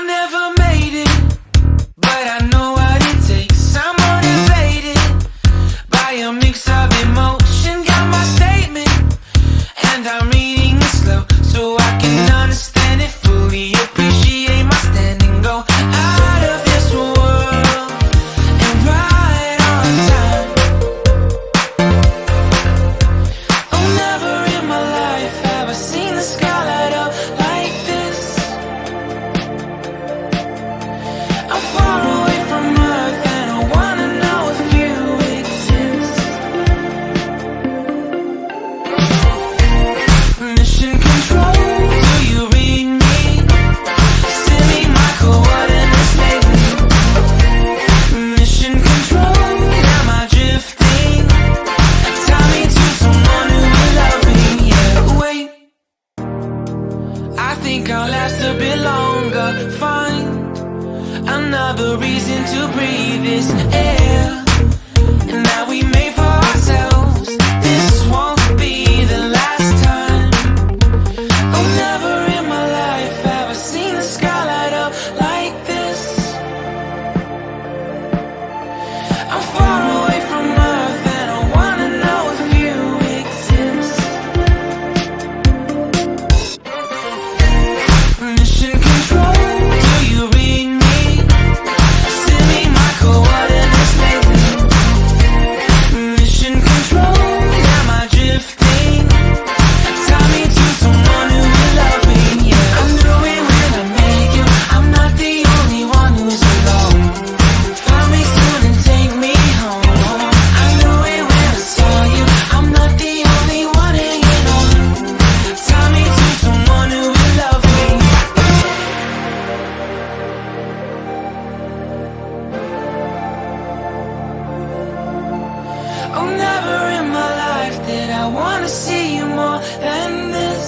never made it, but I know what it takes. I'm motivated by a mix of emotion. Got my statement, and I'm reading it slow so I can understand it fully. Appreciate my standing, go out of this world and right on time. Oh, never in my life have I seen the sky light up like this. I'm far away from Earth and I wanna know if you exist. Mission control, do you read me? Send me my coordinates lately. Mission control, am I drifting? Tie me to someone who will love me. Yeah, wait, I think I'll last a bit longer. Find another reason to breathe this air. And now we made for ourselves. This won't be the last time. Oh, never in my life have I seen the sky light up like this. I'm far away from Earth and I wanna know if you exist. Mission control, do you read me? Send me my coordinates lately. Mission control, am I drifting? Tie me to someone who will love me. Yeah, I knew it when I met you. I'm not the only one who's alone. Find me soon and take me home. I knew it when I saw you. I'm not the only one hanging on. Tie me to someone who will love me. Oh, never in my life did I wanna see you more than this.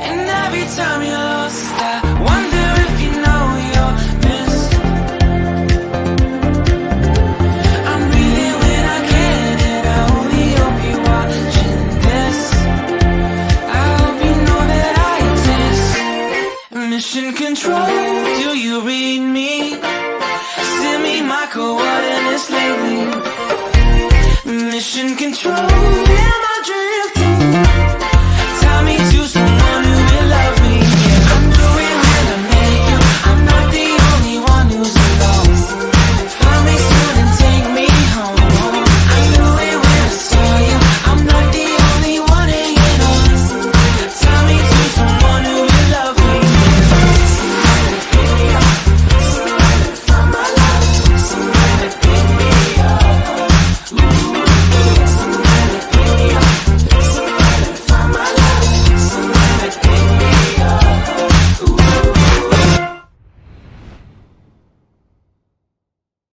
And every time you're lost, I wonder if you know you're missed. I'm breathing when I can, and I only hope you're watching this. I hope you know that I exist. Mission control,